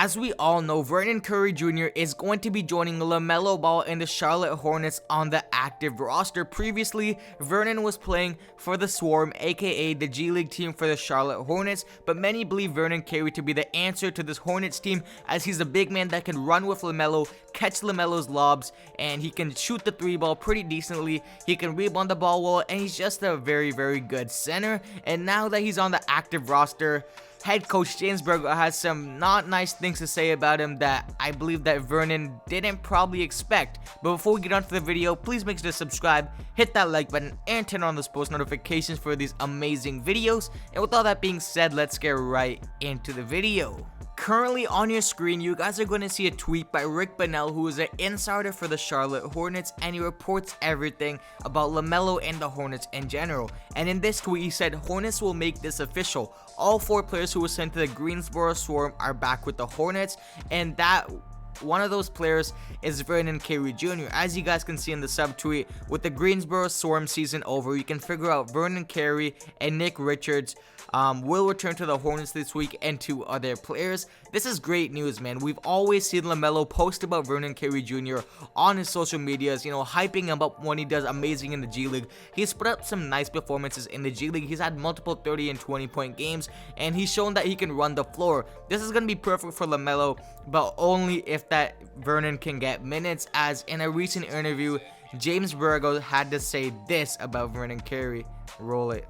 As we all know, Vernon Carey Jr. is going to be joining Lamelo Ball in the Charlotte Hornets on the active roster. Previously, Vernon was playing for the Swarm, aka the G League team for the Charlotte Hornets, but many believe Vernon Carey to be the answer to this Hornets team, as he's a big man that can run with Lamelo, catch Lamelo's lobs, and he can shoot the three ball pretty decently. He can rebound the ball well, and he's just a very, very good center. And now that he's on the active roster, head coach James Borrego has some not nice things to say about him that I believe that Vernon didn't probably expect. But before we get on to the video, please make sure to subscribe, hit that like button, and turn on those post notifications for these amazing videos. And with all that being said, let's get right into the video. Currently on your screen, you guys are going to see a tweet by Rick Bonnell, who is an insider for the Charlotte Hornets, and he reports everything about Lamelo and the Hornets in general. And in this tweet, he said, "Hornets will make this official. All 4 players who were sent to the Greensboro Swarm are back with the Hornets," and that one of those players is Vernon Carey Jr. As you guys can see in the subtweet, with the Greensboro Swarm season over, you can figure out Vernon Carey and Nick Richards will return to the Hornets this week, and 2 other players. This is great news, man. We've always seen Lamelo post about Vernon Carey Jr. on his social medias, hyping him up when he does amazing in the G League. He's put up some nice performances in the G League. He's had multiple 30 and 20 point games, and he's shown that he can run the floor. This is going to be perfect for Lamelo, but only if that Vernon can get minutes, as in a recent interview, James Borrego had to say this about Vernon Carey. Roll it.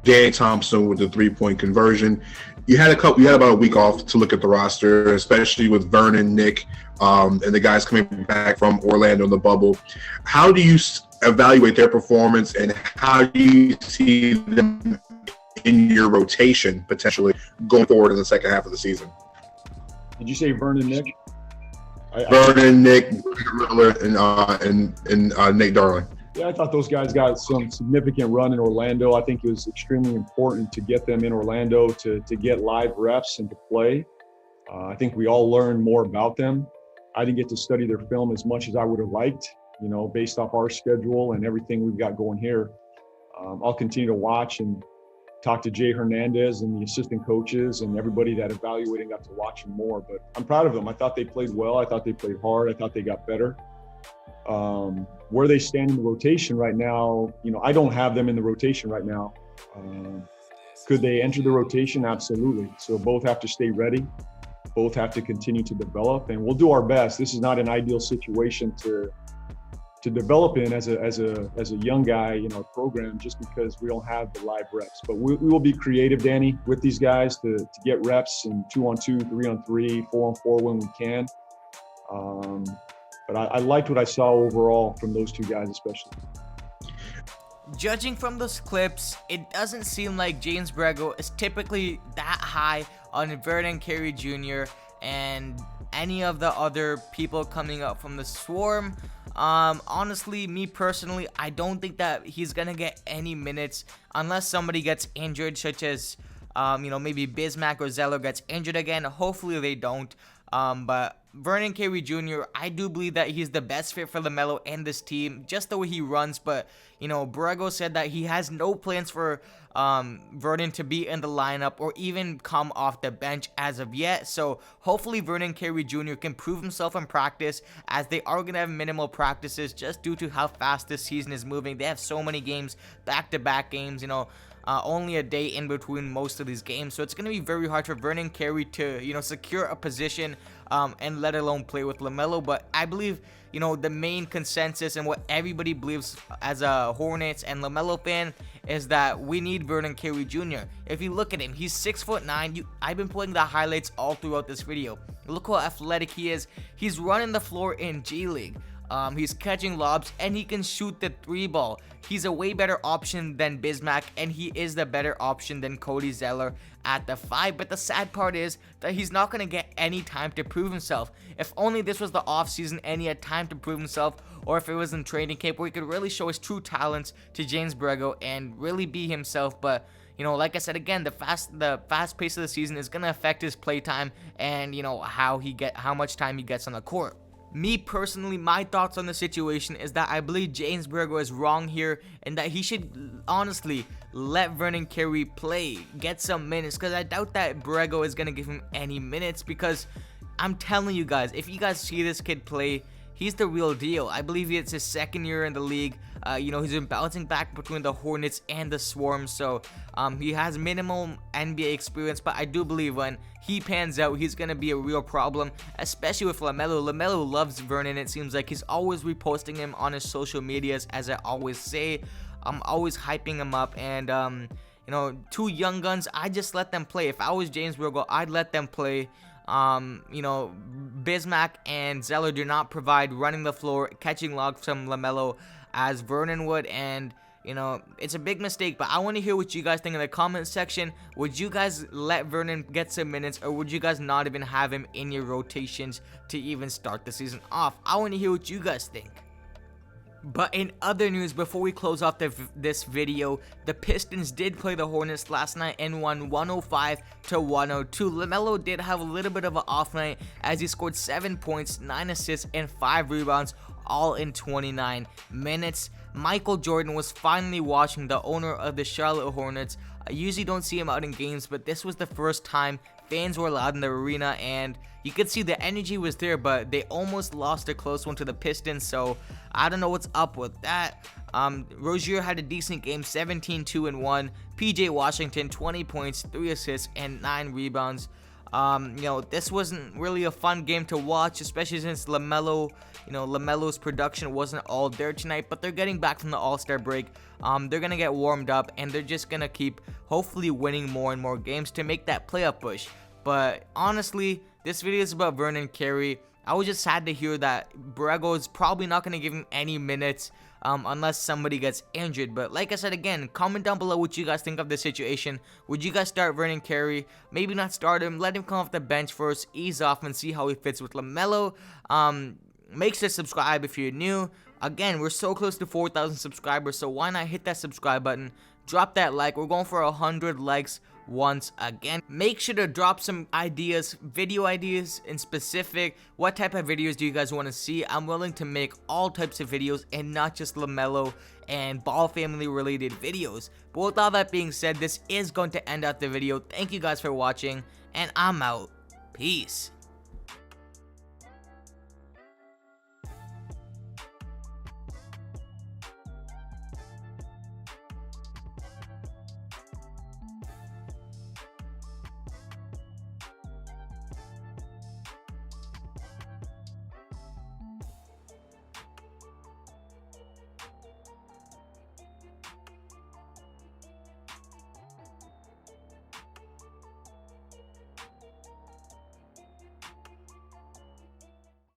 Jay Thompson with the 3-point conversion. You had about a week off to look at the roster, especially with Vernon, Nick, and the guys coming back from Orlando in the bubble. How do you evaluate their performance, and how do you see them in your rotation potentially going forward in the second half of the season? Did you say Vernon, Nick? Vernon, Nick, and Nate Darling. Yeah, I thought those guys got some significant run in Orlando. I think it was extremely important to get them in Orlando to get live reps and to play. I think we all learned more about them. I didn't get to study their film as much as I would have liked, based off our schedule and everything we've got going here. I'll continue to watch and talk to Jay Hernandez and the assistant coaches and everybody that evaluating got to watch them more. But I'm proud of them. I thought they played well. I thought they played hard. I thought they got better. Where they stand in the rotation right now, I don't have them in the rotation right now. Could they enter the rotation? Absolutely. So both have to stay ready. Both have to continue to develop, and we'll do our best. This is not an ideal situation to develop in as a young guy in our program, just because we don't have the live reps. But we will be creative, Danny, with these guys to get reps in 2-on-2, 3-on-3, 4-on-4 when we can. But I liked what I saw overall from those 2 guys especially. Judging from those clips, it doesn't seem like James Borrego is typically that high on Vernon Carey Jr. and any of the other people coming up from the Swarm. Honestly, me personally, I don't think that he's gonna get any minutes unless somebody gets injured, such as maybe Bismack or Zeller gets injured again. Hopefully they don't. But Vernon Carey Jr., I do believe that he's the best fit for Lamelo and this team, just the way he runs. But, Borrego said that he has no plans for Vernon to be in the lineup or even come off the bench as of yet. So hopefully Vernon Carey Jr. can prove himself in practice, as they are going to have minimal practices just due to how fast this season is moving. They have so many games, back-to-back games, only a day in between most of these games, so it's going to be very hard for Vernon Carey to secure a position and let alone play with Lamelo. But I believe the main consensus and what everybody believes as a Hornets and Lamelo fan is that we need Vernon Carey Jr. If you look at him, he's 6'9". I've been playing the highlights all throughout this video. Look how athletic he is. He's running the floor in G League. He's catching lobs, and he can shoot the 3-ball. He's a way better option than Bismack, and he is the better option than Cody Zeller at the 5. But the sad part is that he's not going to get any time to prove himself. If only this was the offseason and he had time to prove himself, or if it was in training camp where he could really show his true talents to James Borrego and really be himself. But like I said again, the fast pace of the season is going to affect his play time and how much time he gets on the court. Me personally, my thoughts on the situation is that I believe James Borrego is wrong here, and that he should honestly let Vernon Carey play, get some minutes, because I doubt that Borrego is going to give him any minutes, because I'm telling you guys, if you guys see this kid play, he's the real deal. I believe it's his second year in the league. You know, he's been bouncing back between the Hornets and the Swarm, so he has minimal NBA experience, but I do believe when he pans out, he's going to be a real problem, especially with Lamelo. Lamelo loves Vernon. It seems like he's always reposting him on his social medias, as I always say. I'm always hyping him up, and you know, two young guns, I just let them play. If I was James Borrego, I'd let them play. You know, Bismack and Zeller do not provide running the floor, catching logs from Lamelo as Vernon would, and you know, it's a big mistake. But I want to hear what you guys think in the comment section. Would you guys let Vernon get some minutes, or would you guys not even have him in your rotations to even start the season off? I want to hear what you guys think. But in other news, before we close off this video, the Pistons did play the Hornets last night and won 105-102. Lamelo did have a little bit of an off night, as he scored 7 points, 9 assists, and 5 rebounds, all in 29 minutes. Michael Jordan was finally watching, the owner of the Charlotte Hornets. I usually don't see him out in games, but this was the first time fans were allowed in the arena, and you could see the energy was there, but they almost lost a close one to the Pistons, so I don't know what's up with that. Rozier had a decent game, 17-2-1. PJ Washington, 20 points, 3 assists, and 9 rebounds. You know, this wasn't really a fun game to watch, especially since Lamelo, you know, Lamelo's production wasn't all there tonight, but they're getting back from the All-Star break. They're going to get warmed up, and they're just going to keep hopefully winning more and more games to make that playoff push. But honestly, this video is about Vernon Carey. I was just sad to hear that Borrego is probably not going to give him any minutes unless somebody gets injured. But like I said, again, comment down below what you guys think of this situation. Would you guys start Vernon Carey? Maybe not start him. Let him come off the bench first, ease off, and see how he fits with Lamelo. Make sure to subscribe if you're new. Again, we're so close to 4,000 subscribers, so why not hit that subscribe button? Drop that like. We're going for 100 likes once again. Make sure to drop some ideas, video ideas in specific. What type of videos do you guys want to see? I'm willing to make all types of videos and not just Lamelo and ball family related videos. But with all that being said, this is going to end out the video. Thank you guys for watching, and I'm out. Peace.